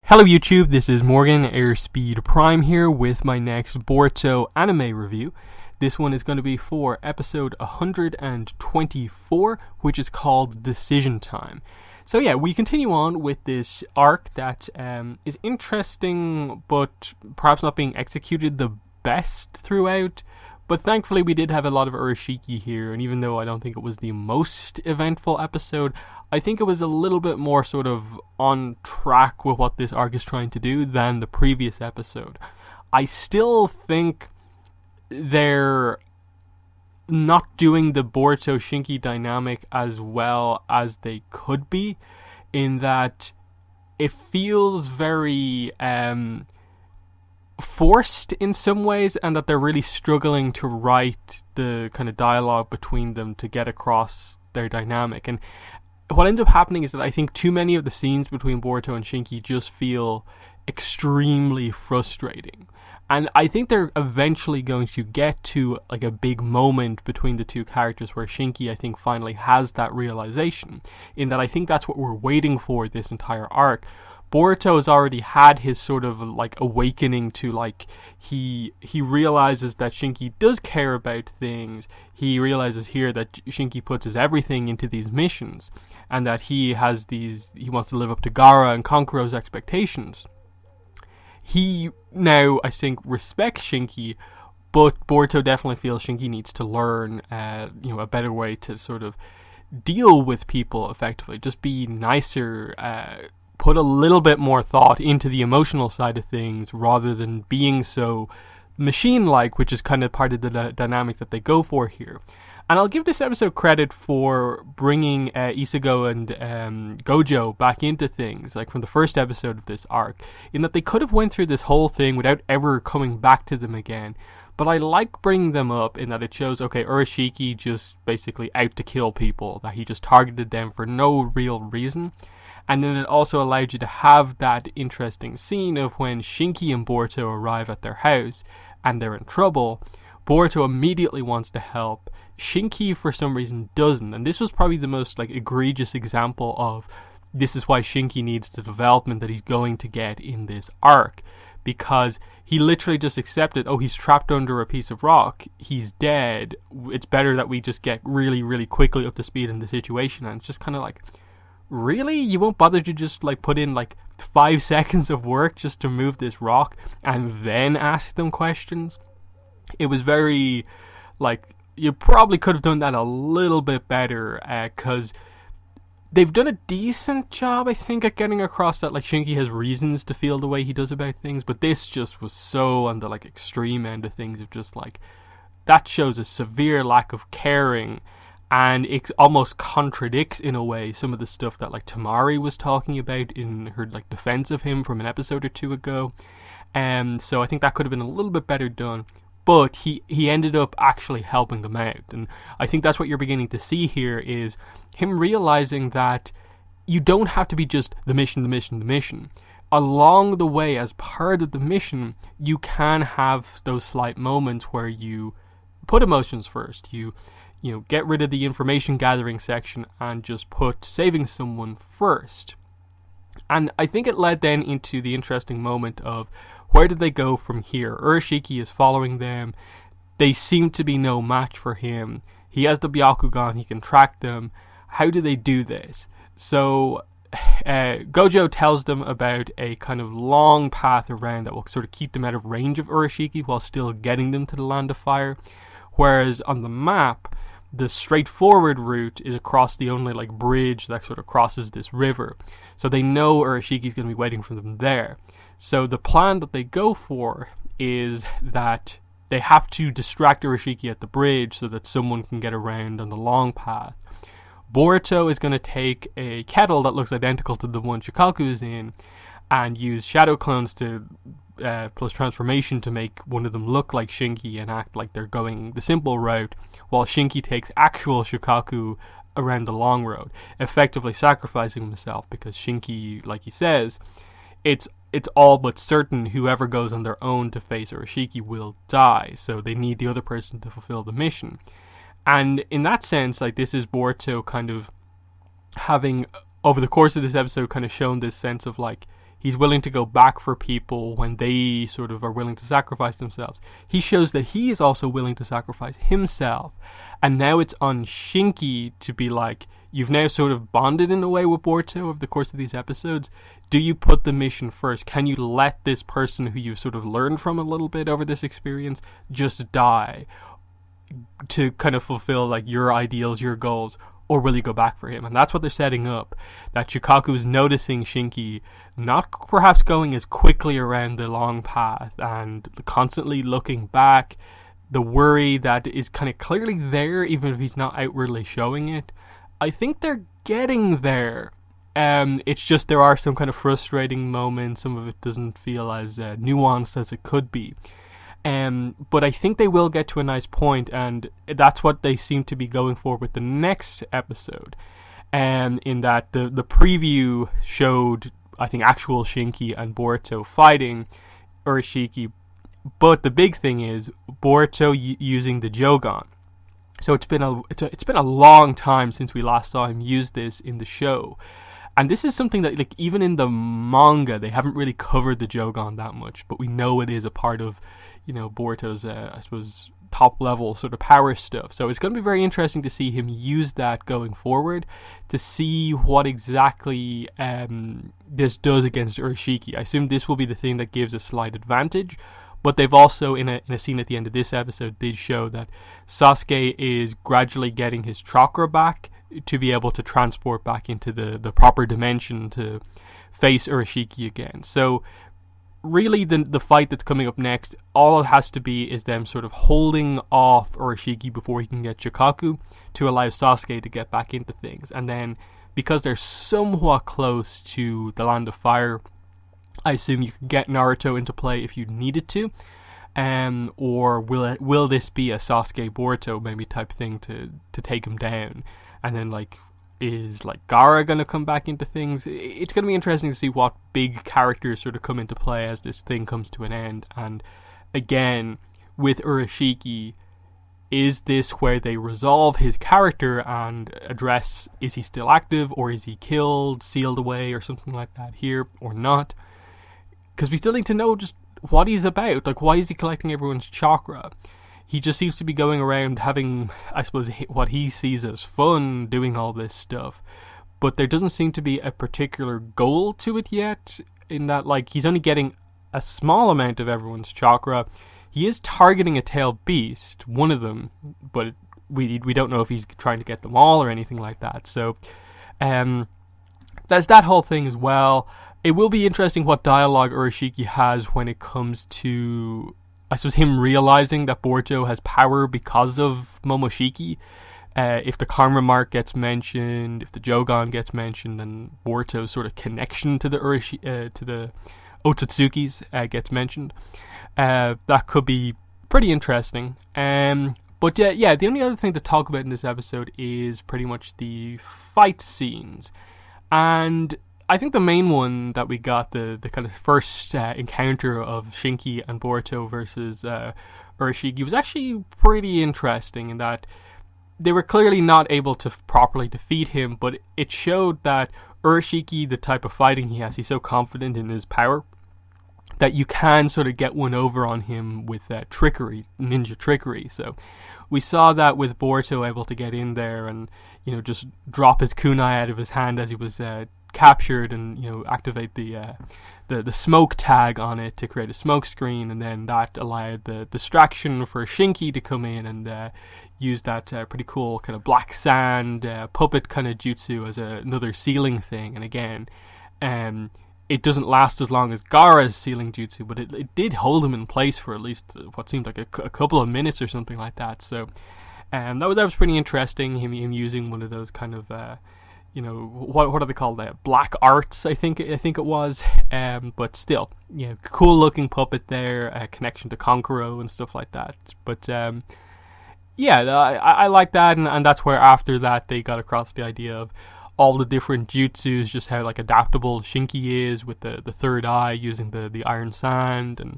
Hello YouTube, this is Morgan Airspeed Prime here with my next Boruto Anime review. This one is going to be for episode 124, which is called Decision Time. So yeah, we continue on with this arc that is interesting, but perhaps not being executed the best throughout. But thankfully we did have a lot of Yoshiki here, and even though I don't think it was the most eventful episode, I think it was a little bit more sort of on track with what this arc is trying to do than the previous episode. I still think they're not doing the Boruto Shinki dynamic as well as they could be, in that it feels very forced in some ways, and that they're really struggling to write the kind of dialogue between them to get across their dynamic. And what ends up happening is that I think too many of the scenes between Boruto and Shinki just feel extremely frustrating. And I think they're eventually going to get to like a big moment between the two characters where Shinki, I think, finally has that realization, in that I think that's what we're waiting for this entire arc. Boruto has already had his sort of like awakening to, like, he realizes that Shinki does care about things. He realizes here that Shinki puts his everything into these missions, and that he wants to live up to Gaara and Konkuro's expectations. He now, I think, respects Shinki, but Boruto definitely feels Shinki needs to learn a better way to sort of deal with people effectively. Just be nicer, put a little bit more thought into the emotional side of things rather than being so machine-like, which is kind of part of the dynamic that they go for here. And I'll give this episode credit for bringing Ichigo and Gojo back into things, like from the first episode of this arc, in that they could have went through this whole thing without ever coming back to them again. But I like bringing them up in that it shows, okay, Yoshiki just basically out to kill people, that he just targeted them for no real reason. And then it also allowed you to have that interesting scene of when Shinki and Boruto arrive at their house and they're in trouble. Boruto immediately wants to help. Shinki, for some reason, doesn't. And this was probably the most like egregious example of this is why Shinki needs the development that he's going to get in this arc. Because he literally just accepted, oh, he's trapped under a piece of rock. He's dead. It's better that we just get really, really quickly up to speed in the situation. And it's just kind of like, really? You won't bother to just like put in like 5 seconds of work just to move this rock and then ask them questions? It was very like, you probably could have done that a little bit better, because they've done a decent job, I think, at getting across that like Shinki has reasons to feel the way he does about things, but this just was so on the like extreme end of things, of just like, that shows a severe lack of caring. And it almost contradicts, in a way, some of the stuff that like Tamari was talking about in her like defense of him from an episode or two ago. So I think that could have been a little bit better done. But he ended up actually helping them out. And I think that's what you're beginning to see here, is him realizing that you don't have to be just the mission. Along the way, as part of the mission, you can have those slight moments where you put emotions first. You get rid of the information gathering section and just put saving someone first. And I think it led then into the interesting moment of, where did they go from here? Yoshiki is following them. They seem to be no match for him. He has the Byakugan, he can track them. How do they do this? So Gojo tells them about a kind of long path around that will sort of keep them out of range of Yoshiki while still getting them to the Land of Fire. Whereas on the map, the straightforward route is across the only like bridge that sort of crosses this river. So they know Yoshiki's going to be waiting for them there. So the plan that they go for is that they have to distract Yoshiki at the bridge so that someone can get around on the long path. Boruto is going to take a kettle that looks identical to the one Shikaku is in and use shadow clones to plus transformation to make one of them look like Shinki and act like they're going the simple route, while Shinki takes actual Shikaku around the long road, effectively sacrificing himself, because Shinki, like he says, it's all but certain whoever goes on their own to face Yoshiki will die, so they need the other person to fulfill the mission. And in that sense, like, this is Boruto kind of having, over the course of this episode, kind of shown this sense of like, he's willing to go back for people when they sort of are willing to sacrifice themselves. He shows that he is also willing to sacrifice himself. And now it's on Shinki to be like, you've now sort of bonded in a way with Boruto over the course of these episodes. Do you put the mission first? Can you let this person who you've sort of learned from a little bit over this experience just die to kind of fulfill like your ideals, your goals? Or will you go back for him? And that's what they're setting up. That Shukaku is noticing Shinki not perhaps going as quickly around the long path and constantly looking back. The worry that is kind of clearly there, even if he's not outwardly showing it. I think they're getting there. It's just there are some kind of frustrating moments. Some of it doesn't feel as nuanced as it could be. But I think they will get to a nice point, and that's what they seem to be going for with the next episode. In that the preview showed, I think, actual Shinki and Boruto fighting Urashiki, but the big thing is Boruto using the Jogan. So it's been a long time since we last saw him use this in the show. And this is something that, like, even in the manga, they haven't really covered the Jogan that much, but we know it is a part of, you know, Boruto's, I suppose, top level sort of power stuff. So it's going to be very interesting to see him use that going forward, to see what exactly this does against Urashiki. I assume this will be the thing that gives a slight advantage, but they've also, in a scene at the end of this episode, did show that Sasuke is gradually getting his chakra back to be able to transport back into the proper dimension to face Urashiki again. So really the fight that's coming up next, all it has to be is them sort of holding off Urashiki before he can get Shukaku to allow Sasuke to get back into things. And then, because they're somewhat close to the Land of Fire, I assume you can get Naruto into play if you needed to. Or will this be a Sasuke Boruto maybe type thing to take him down? And then, like, is like Gaara going to come back into things? It's going to be interesting to see what big characters sort of come into play as this thing comes to an end. And again, with Urashiki, is this where they resolve his character and address, is he still active, or is he killed, sealed away, or something like that here, or not? Because we still need to know just what he's about. Like, why is he collecting everyone's chakra? He just seems to be going around having, I suppose, what he sees as fun, doing all this stuff. But there doesn't seem to be a particular goal to it yet, in that, like, he's only getting a small amount of everyone's chakra. He is targeting a tail beast, one of them, but we don't know if he's trying to get them all or anything like that. So, there's that whole thing as well. It will be interesting what dialogue Urashiki has when it comes to, I suppose, him realizing that Boruto has power because of Momoshiki. If the karma mark gets mentioned, if the Jogan gets mentioned, then Boruto's sort of connection to the Otsutsukis gets mentioned. That could be pretty interesting. But yeah, the only other thing to talk about in this episode is pretty much the fight scenes. And I think the main one that we got, the kind of first encounter of Shinki and Boruto versus Urashiki, was actually pretty interesting in that they were clearly not able to properly defeat him, but it showed that Urashiki, the type of fighting he has, he's so confident in his power that you can sort of get one over on him with trickery, ninja trickery. So we saw that with Boruto able to get in there and, you know, just drop his kunai out of his hand as he was captured, and, you know, activate the smoke tag on it to create a smoke screen, and then that allowed the distraction for Shinki to come in and use that pretty cool kind of black sand puppet kind of jutsu as another sealing thing. And again, it doesn't last as long as Gaara's sealing jutsu, but it did hold him in place for at least what seemed like a couple of minutes or something like that. So that was pretty interesting, him using one of those kind of you know, what are they called? Black arts, I think it was. But still, yeah, cool looking puppet there. Connection to Konkoro and stuff like that. But yeah, I like that, and that's where after that they got across the idea of all the different jutsus, just how like adaptable Shinki is with the third eye, using the iron sand, and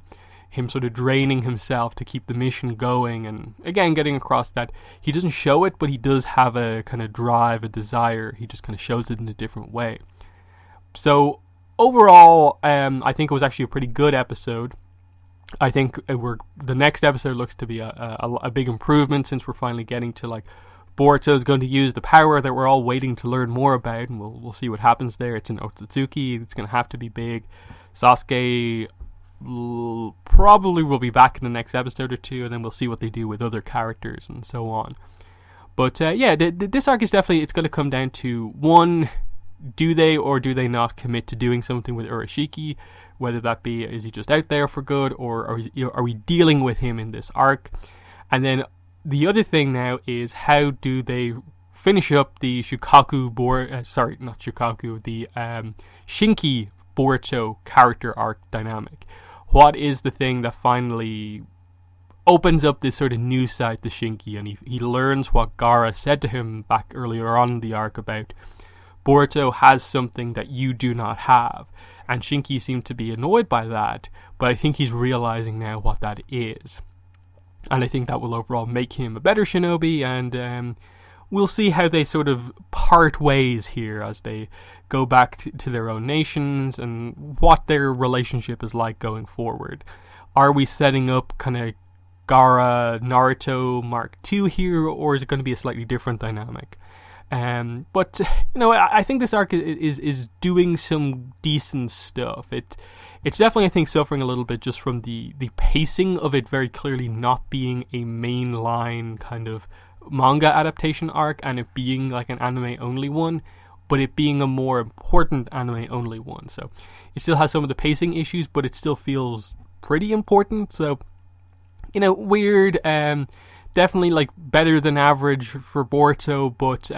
him sort of draining himself to keep the mission going, and again getting across that he doesn't show it, but he does have a kind of drive, a desire. He just kind of shows it in a different way. So overall, I think it was actually a pretty good episode. I think the next episode looks to be a big improvement, since we're finally getting to like Boruto is going to use the power that we're all waiting to learn more about, and we'll see what happens there. It's in Otsutsuki. It's going to have to be big. Sasuke probably will be back in the next episode or two, and then we'll see what they do with other characters and so on. But this arc is definitely, it's going to come down to, one, do they or do they not commit to doing something with Yoshiki? Whether that be, is he just out there for good, or are we dealing with him in this arc? And then the other thing now is, how do they finish up the Shinki Boruto character arc dynamic? What is the thing that finally opens up this sort of new side to Shinki, and he learns what Gaara said to him back earlier on in the arc about Boruto has something that you do not have, and Shinki seemed to be annoyed by that, but I think he's realizing now what that is, and I think that will overall make him a better shinobi, and we'll see how they sort of part ways here as they go back to their own nations, and what their relationship is like going forward. Are we setting up kind of Gaara Naruto Mark II here, or is it going to be a slightly different dynamic? But I think this arc is doing some decent stuff. It's definitely, I think, suffering a little bit just from the pacing of it very clearly not being a mainline kind of manga adaptation arc, and it being like an anime only one, but it being a more important anime only one. So it still has some of the pacing issues, but it still feels pretty important. So weird. Definitely like better than average for Boruto, but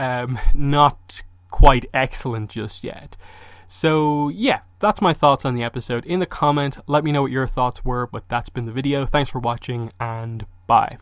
not quite excellent just yet. So yeah, that's my thoughts on the episode. In the comment, let me know what your thoughts were, but that's been the video. Thanks for watching, and bye.